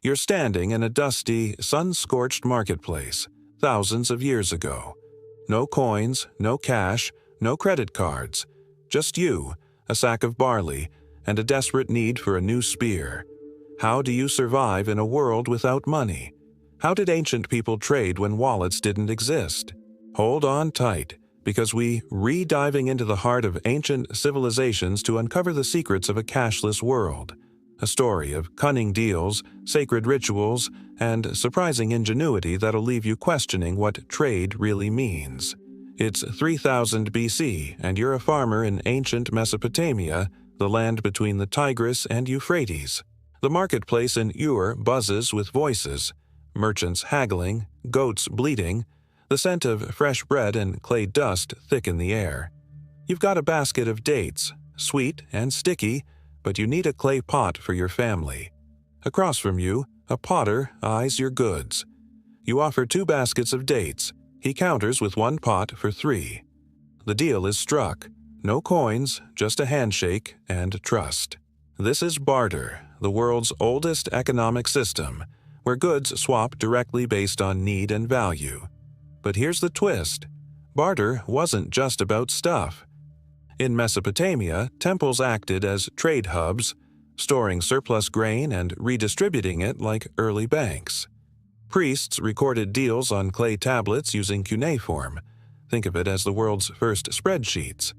You're standing in a dusty, sun-scorched marketplace, thousands of years ago. No coins, no cash, no credit cards. Just you, a sack of barley, and a desperate need for a new spear. How do you survive in a world without money? How did ancient people trade when wallets didn't exist? Hold on tight, because we re-diving into the heart of ancient civilizations to uncover the secrets of a cashless world. A story of cunning deals, sacred rituals, and surprising ingenuity that'll leave you questioning what trade really means. It's 3000 BC, and you're a farmer in ancient Mesopotamia, the land between the Tigris and Euphrates. The marketplace in Ur buzzes with voices, merchants haggling, goats bleating, the scent of fresh bread and clay dust thick in the air. You've got a basket of dates, sweet and sticky, but you need a clay pot for your family. Across from you, a potter eyes your goods. You offer 2 baskets of dates. He counters with 1 pot for 3. The deal is struck. No coins, just a handshake and trust. This is barter, the world's oldest economic system, where goods swap directly based on need and value. But here's the twist. Barter wasn't just about stuff. In Mesopotamia, temples acted as trade hubs, storing surplus grain and redistributing it like early banks. Priests recorded deals on clay tablets using cuneiform. Think of it as the world's first spreadsheets.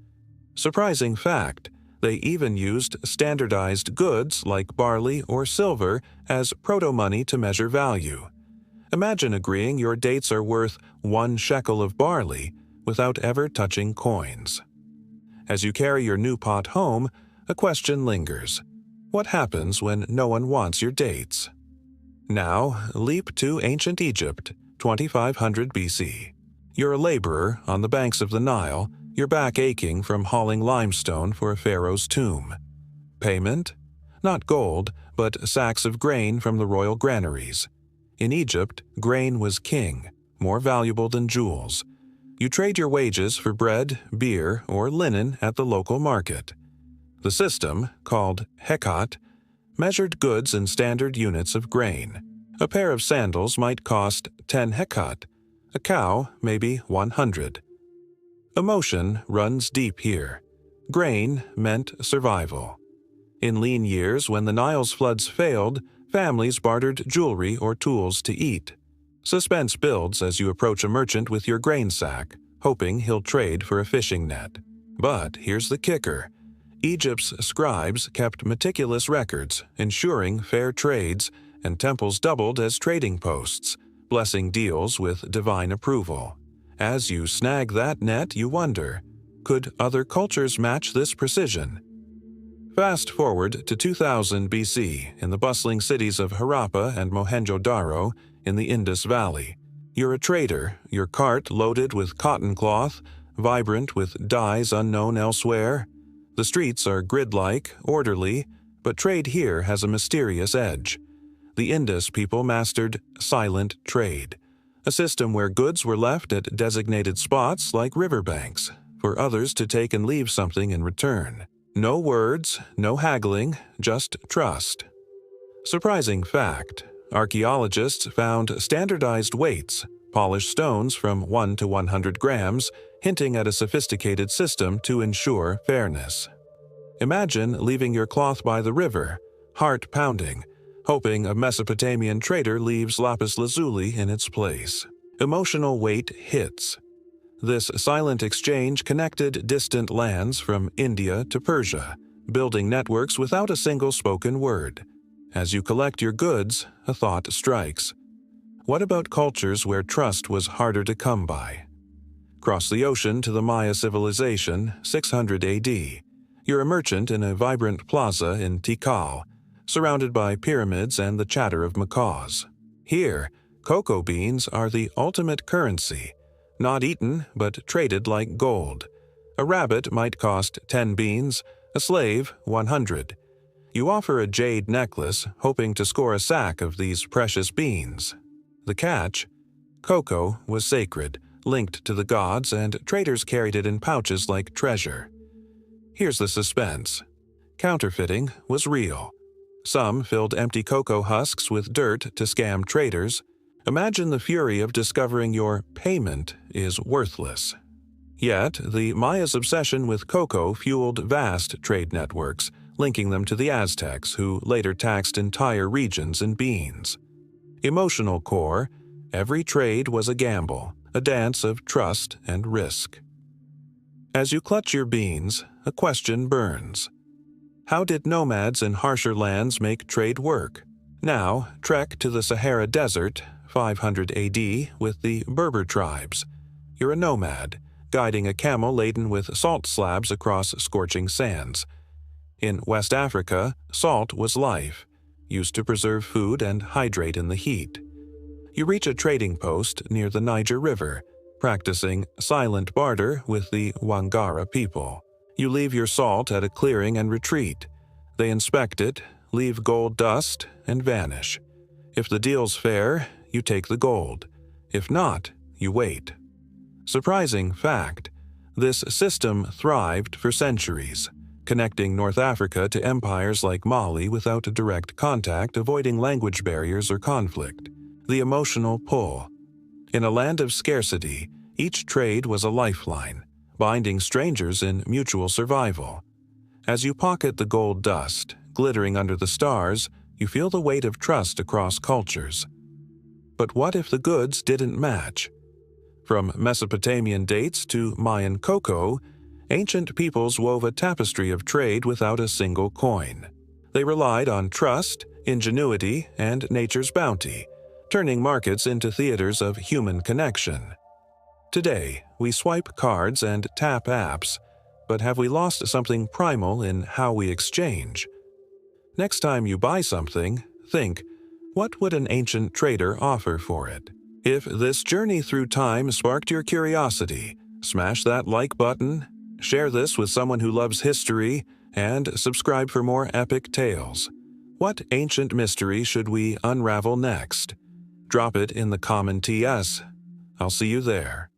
Surprising fact, they even used standardized goods like barley or silver as proto-money to measure value. Imagine agreeing your dates are worth 1 shekel of barley without ever touching coins. As you carry your new pot home, a question lingers. What happens when no one wants your dates? Now, leap to ancient Egypt, 2500 BC. You're a laborer on the banks of the Nile, your back aching from hauling limestone for a pharaoh's tomb. Payment? Not gold, but sacks of grain from the royal granaries. In Egypt, grain was king, more valuable than jewels. You trade your wages for bread, beer, or linen at the local market. The system, called hekat, measured goods in standard units of grain. A pair of sandals might cost 10 hekat, a cow maybe 100. Emotion runs deep here. Grain meant survival. In lean years, when the Nile's floods failed, families bartered jewelry or tools to eat. Suspense builds as you approach a merchant with your grain sack, hoping he'll trade for a fishing net. But here's the kicker. Egypt's scribes kept meticulous records, ensuring fair trades, and temples doubled as trading posts, blessing deals with divine approval. As you snag that net, you wonder, could other cultures match this precision? Fast forward to 2000 BC in the bustling cities of Harappa and Mohenjo-Daro in the Indus Valley. You're a trader, your cart loaded with cotton cloth, vibrant with dyes unknown elsewhere. The streets are grid-like, orderly, but trade here has a mysterious edge. The Indus people mastered silent trade, a system where goods were left at designated spots like riverbanks, for others to take and leave something in return. No words, no haggling, just trust. Surprising fact, archaeologists found standardized weights, polished stones from 1 to 100 grams, hinting at a sophisticated system to ensure fairness. Imagine leaving your cloth by the river, heart pounding, hoping a Mesopotamian trader leaves lapis lazuli in its place. Emotional weight hits. This silent exchange connected distant lands from India to Persia, building networks without a single spoken word. As you collect your goods, a thought strikes. What about cultures where trust was harder to come by? Cross the ocean to the Maya civilization, 600 AD. You're a merchant in a vibrant plaza in Tikal, surrounded by pyramids and the chatter of macaws. Here, cocoa beans are the ultimate currency, not eaten but traded like gold. A rabbit might cost 10 beans, a slave 100. You offer a jade necklace, hoping to score a sack of these precious beans. The catch? Cocoa was sacred, linked to the gods, and traders carried it in pouches like treasure. Here's the suspense. Counterfeiting was real. Some filled empty cocoa husks with dirt to scam traders. Imagine the fury of discovering your payment is worthless. Yet, the Maya's obsession with cocoa fueled vast trade networks, linking them to the Aztecs, who later taxed entire regions in beans. Emotional core, every trade was a gamble, a dance of trust and risk. As you clutch your beans, a question burns. How did nomads in harsher lands make trade work? Now, trek to the Sahara Desert, 500 AD, with the Berber tribes. You're a nomad, guiding a camel laden with salt slabs across scorching sands. In West Africa, salt was life, used to preserve food and hydrate in the heat. You reach a trading post near the Niger River, practicing silent barter with the Wangara people. You leave your salt at a clearing and retreat. They inspect it, leave gold dust, and vanish. If the deal's fair, you take the gold. If not, you wait. Surprising fact, this system thrived for centuries, connecting North Africa to empires like Mali without direct contact, avoiding language barriers or conflict. The emotional pull. In a land of scarcity, each trade was a lifeline, binding strangers in mutual survival. As you pocket the gold dust, glittering under the stars, you feel the weight of trust across cultures. But what if the goods didn't match? From Mesopotamian dates to Mayan cocoa, ancient peoples wove a tapestry of trade without a single coin. They relied on trust, ingenuity, and nature's bounty, turning markets into theaters of human connection. Today, we swipe cards and tap apps, but have we lost something primal in how we exchange? Next time you buy something, think, what would an ancient trader offer for it? If this journey through time sparked your curiosity, smash that like button, share this with someone who loves history, and subscribe for more epic tales. What ancient mystery should we unravel next? Drop it in the comment TS. I'll see you there.